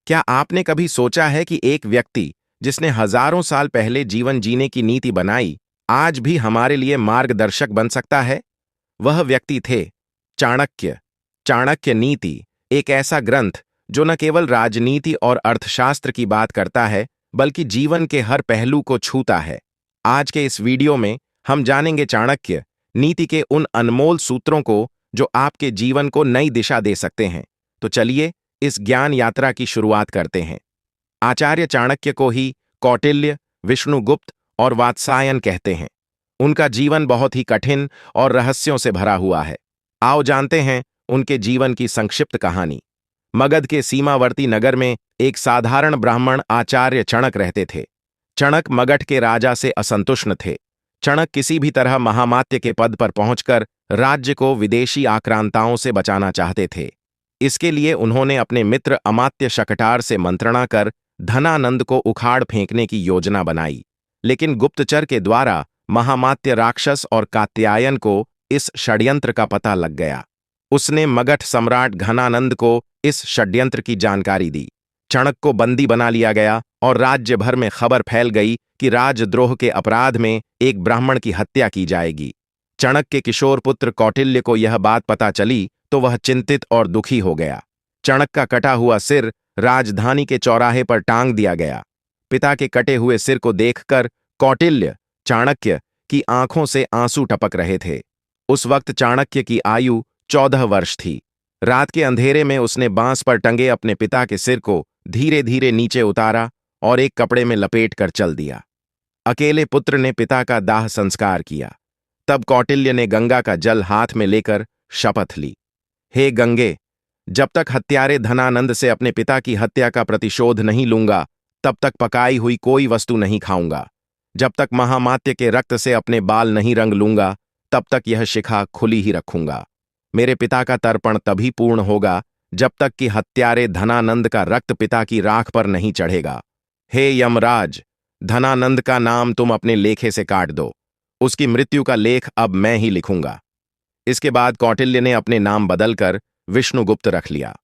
क्या आपने कभी सोचा है कि एक व्यक्ति जिसने हजारों साल पहले जीवन जीने की नीति बनाई, आज भी हमारे लिए मार्गदर्शक बन सकता है? वह व्यक्ति थे चाणक्य। चाणक्य नीति एक ऐसा ग्रंथ जो न केवल राजनीति और अर्थशास्त्र की बात करता है, बल्कि जीवन के हर पहलू को छूता है। आज के इस वीडियो में हम जानेंगे चाणक्य नीति के उन अनमोल सूत्रों को जो आपके जीवन को नई दिशा दे सकते हैं। तो चलिए इस ज्ञान यात्रा की शुरुआत करते हैं। आचार्य चाणक्य को ही कौटिल्य, विष्णुगुप्त और वात्सायन कहते हैं। उनका जीवन बहुत ही कठिन और रहस्यों से भरा हुआ है। आओ जानते हैं उनके जीवन की संक्षिप्त कहानी। मगध के सीमावर्ती नगर में एक साधारण ब्राह्मण आचार्य चणक रहते थे। चणक मगध के राजा से असंतुष्ट थे। चणक किसी भी तरह महामात्य के पद पर पहुंचकर राज्य को विदेशी आक्रांताओं से बचाना चाहते थे। इसके लिए उन्होंने अपने मित्र अमात्य शकटार से मंत्रणा कर धनानंद को उखाड़ फेंकने की योजना बनाई। लेकिन गुप्तचर के द्वारा महामात्य राक्षस और कात्यायन को इस षड्यंत्र का पता लग गया। उसने मगध सम्राट घनानंद को इस षड्यंत्र की जानकारी दी। चणक को बंदी बना लिया गया और राज्य भर में खबर फैल गई कि राजद्रोह के अपराध में एक ब्राह्मण की हत्या की जाएगी। चणक के किशोर पुत्र कौटिल्य को यह बात पता चली तो वह चिंतित और दुखी हो गया। चणक का कटा हुआ सिर राजधानी के चौराहे पर टांग दिया गया। पिता के कटे हुए सिर को देखकर कौटिल्य, चाणक्य की आंखों से आंसू टपक रहे थे। उस वक्त चाणक्य की आयु 14 वर्ष थी। रात के अंधेरे में उसने बांस पर टंगे अपने पिता के सिर को धीरे धीरे नीचे उतारा और एक कपड़े में लपेट कर चल दिया। अकेले पुत्र ने पिता का दाह संस्कार किया। तब कौटिल्य ने गंगा का जल हाथ में लेकर शपथ ली, हे गंगे, जब तक हत्यारे धनानंद से अपने पिता की हत्या का प्रतिशोध नहीं लूंगा, तब तक पकाई हुई कोई वस्तु नहीं खाऊंगा। जब तक महामात्य के रक्त से अपने बाल नहीं रंग लूंगा, तब तक यह शिखा खुली ही रखूंगा। मेरे पिता का तर्पण तभी पूर्ण होगा जब तक कि हत्यारे धनानंद का रक्त पिता की राख पर नहीं चढ़ेगा। हे यमराज, धनानंद का नाम तुम अपने लेखे से काट दो। उसकी मृत्यु का लेख अब मैं ही लिखूंगा। इसके बाद कौटिल्य ने अपने नाम बदलकर विष्णुगुप्त रख लिया।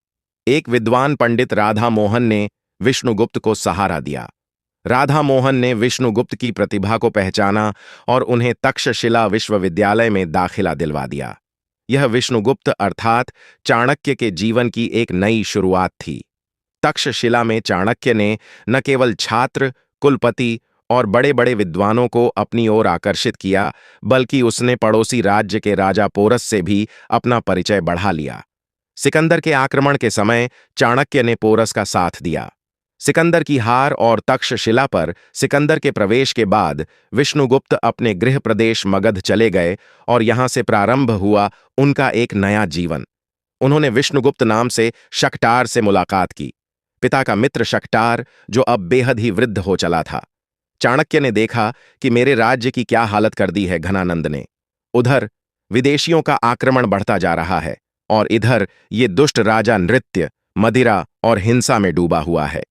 एक विद्वान पंडित राधा मोहन ने विष्णुगुप्त को सहारा दिया। राधा मोहन ने विष्णुगुप्त की प्रतिभा को पहचाना और उन्हें तक्षशिला विश्वविद्यालय में दाखिला दिलवा दिया। यह विष्णुगुप्त अर्थात चाणक्य के जीवन की एक नई शुरुआत थी। तक्षशिला में चाणक्य ने न केवल छात्र, कुलपति और बड़े बड़े विद्वानों को अपनी ओर आकर्षित किया, बल्कि उसने पड़ोसी राज्य के राजा पोरस से भी अपना परिचय बढ़ा लिया। सिकंदर के आक्रमण के समय चाणक्य ने पोरस का साथ दिया। सिकंदर की हार और तक्षशिला पर सिकंदर के प्रवेश के बाद विष्णुगुप्त अपने गृह प्रदेश मगध चले गए और यहां से प्रारंभ हुआ उनका एक नया जीवन। उन्होंने विष्णुगुप्त नाम से शकटार से मुलाकात की, पिता का मित्र शकटार जो अब बेहद ही वृद्ध हो चला था। चाणक्य ने देखा कि मेरे राज्य की क्या हालत कर दी है घनानंद ने। उधर विदेशियों का आक्रमण बढ़ता जा रहा है और इधर ये दुष्ट राजा नृत्य, मदिरा और हिंसा में डूबा हुआ है।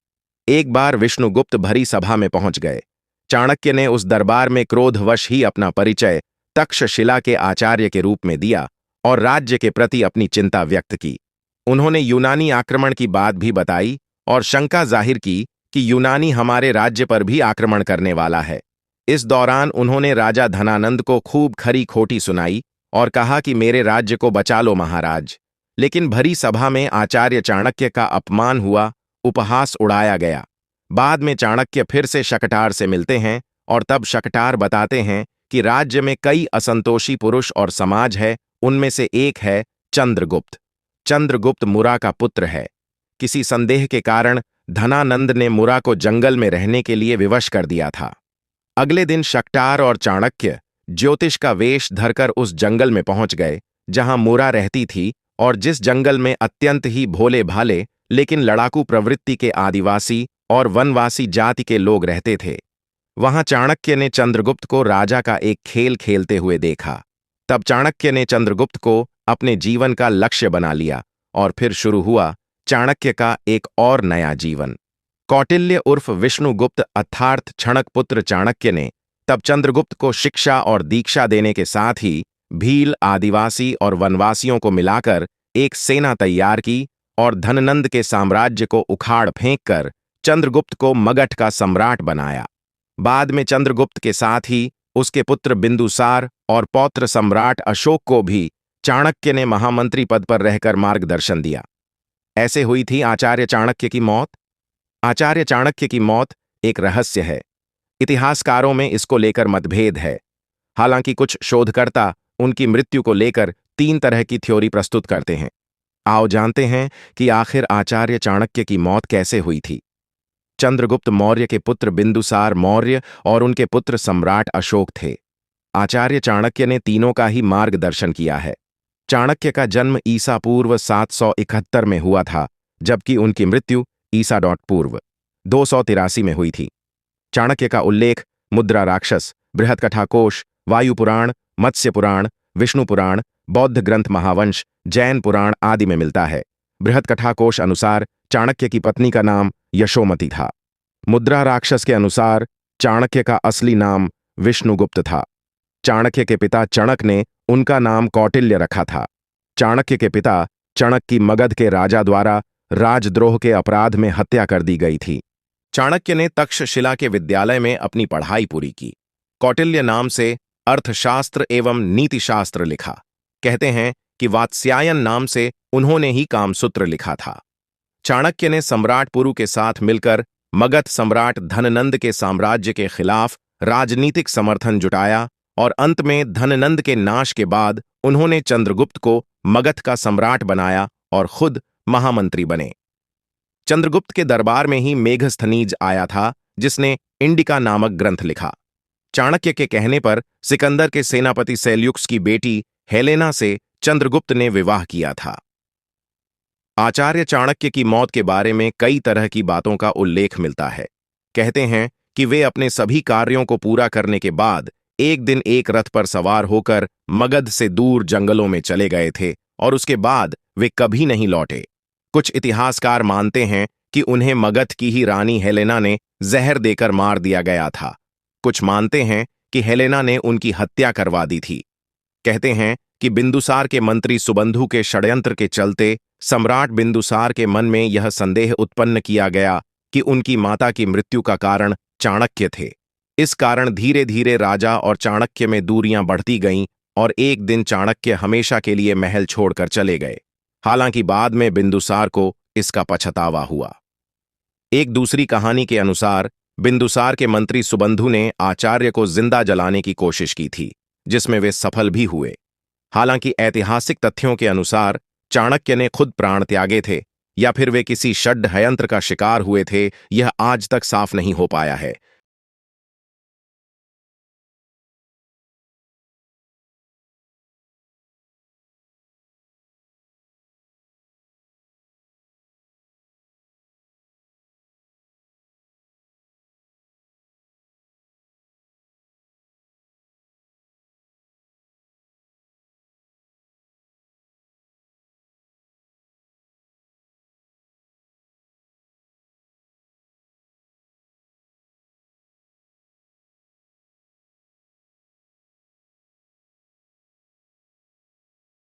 एक बार विष्णुगुप्त भरी सभा में पहुंच गए। चाणक्य ने उस दरबार में क्रोधवश ही अपना परिचय तक्षशिला के आचार्य के रूप में दिया और राज्य के प्रति अपनी चिंता व्यक्त की। उन्होंने यूनानी आक्रमण की बात भी बताई और शंका जाहिर की कि यूनानी हमारे राज्य पर भी आक्रमण करने वाला है। इस दौरान उन्होंने राजा धनानंद को खूब खरी खोटी सुनाई और कहा कि मेरे राज्य को बचा लो महाराज। लेकिन भरी सभा में आचार्य चाणक्य का अपमान हुआ, उपहास उड़ाया गया। बाद में चाणक्य फिर से शकटार से मिलते हैं और तब शकटार बताते हैं कि राज्य में कई असंतोषी पुरुष और समाज है। उनमें से एक है चंद्रगुप्त। चंद्रगुप्त मुरा का पुत्र है। किसी संदेह के कारण धनानंद ने मुरा को जंगल में रहने के लिए विवश कर दिया था। अगले दिन शकटार और चाणक्य ज्योतिष का वेश धरकर उस जंगल में पहुंच गए जहां मुरा रहती थी और जिस जंगल में अत्यंत ही भोले भाले लेकिन लड़ाकू प्रवृत्ति के आदिवासी और वनवासी जाति के लोग रहते थे। वहां चाणक्य ने चंद्रगुप्त को राजा का एक खेल खेलते हुए देखा। तब चाणक्य ने चंद्रगुप्त को अपने जीवन का लक्ष्य बना लिया और फिर शुरू हुआ चाणक्य का एक और नया जीवन। कौटिल्य उर्फ विष्णुगुप्त अर्थात क्षणक पुत्र चाणक्य ने तब चंद्रगुप्त को शिक्षा और दीक्षा देने के साथ ही भील, आदिवासी और वनवासियों को मिलाकर एक सेना तैयार की और धननंद के साम्राज्य को उखाड़ फेंककर चंद्रगुप्त को मगध का सम्राट बनाया। बाद में चंद्रगुप्त के साथ ही उसके पुत्र बिंदुसार और पौत्र सम्राट अशोक को भी चाणक्य ने महामंत्री पद पर रहकर मार्गदर्शन दिया। ऐसे हुई थी आचार्य चाणक्य की मौत। आचार्य चाणक्य की मौत एक रहस्य है। इतिहासकारों में इसको लेकर मतभेद है। हालांकि कुछ शोधकर्ता उनकी मृत्यु को लेकर 3 तरह की थ्योरी प्रस्तुत करते हैं। आओ जानते हैं कि आखिर आचार्य चाणक्य की मौत कैसे हुई थी। चंद्रगुप्त मौर्य के पुत्र बिंदुसार मौर्य और उनके पुत्र सम्राट अशोक थे। आचार्य चाणक्य ने तीनों का ही मार्गदर्शन किया है। चाणक्य का जन्म ईसा पूर्व 771 में हुआ था, जबकि उनकी मृत्यु ईसा पूर्व 283 में हुई थी। चाणक्य का उल्लेख मुद्रा राक्षस, बृहत्कथाकोश, वायु पुराण, मत्स्य पुराण, विष्णु पुराण, बौद्ध ग्रंथ महावंश, जैन पुराण आदि में मिलता है। बृहत्कथाकोश अनुसार चाणक्य की पत्नी का नाम यशोमती था। मुद्रा राक्षस के अनुसार चाणक्य का असली नाम विष्णुगुप्त था। चाणक्य के पिता चणक ने उनका नाम कौटिल्य रखा था। चाणक्य के पिता चणक की मगध के राजा द्वारा राजद्रोह के अपराध में हत्या कर दी गई थी। चाणक्य ने तक्षशिला के विद्यालय में अपनी पढ़ाई पूरी की। कौटिल्य नाम से अर्थशास्त्र एवं नीतिशास्त्र लिखा। कहते हैं कि वात्स्यायन नाम से उन्होंने ही कामसूत्र लिखा था। चाणक्य ने सम्राट पुरु के साथ मिलकर मगध सम्राट धननंद के साम्राज्य के खिलाफ राजनीतिक समर्थन जुटाया और अंत में धननंद के नाश के बाद उन्होंने चंद्रगुप्त को मगध का सम्राट बनाया और खुद महामंत्री बने। चंद्रगुप्त के दरबार में ही मेघस्थनीज आया था, जिसने इंडिका नामक ग्रंथ लिखा। चाणक्य के कहने पर सिकंदर के सेनापति सेल्युक्स की बेटी हेलेना से चंद्रगुप्त ने विवाह किया था। आचार्य चाणक्य की मौत के बारे में कई तरह की बातों का उल्लेख मिलता है। कहते हैं कि वे अपने सभी कार्यों को पूरा करने के बाद एक दिन एक रथ पर सवार होकर मगध से दूर जंगलों में चले गए थे और उसके बाद वे कभी नहीं लौटे। कुछ इतिहासकार मानते हैं कि उन्हें मगध की ही रानी हेलेना ने जहर देकर मार दिया गया था। कुछ मानते हैं कि हेलेना ने उनकी हत्या करवा दी थी। कहते हैं कि बिंदुसार के मंत्री सुबंधु के षड्यंत्र के चलते सम्राट बिंदुसार के मन में यह संदेह उत्पन्न किया गया कि उनकी माता की मृत्यु का कारण चाणक्य थे। इस कारण धीरे धीरे राजा और चाणक्य में दूरियां बढ़ती गईं और एक दिन चाणक्य हमेशा के लिए महल छोड़कर चले गए। हालांकि बाद में बिंदुसार को इसका पछतावा हुआ। एक दूसरी कहानी के अनुसार बिंदुसार के मंत्री सुबंधु ने आचार्य को जिंदा जलाने की कोशिश की थी, जिसमें वे सफल भी हुए। हालांकि ऐतिहासिक तथ्यों के अनुसार चाणक्य ने खुद प्राण त्यागे थे या फिर वे किसी षड्यंत्र का शिकार हुए थे, यह आज तक साफ नहीं हो पाया है।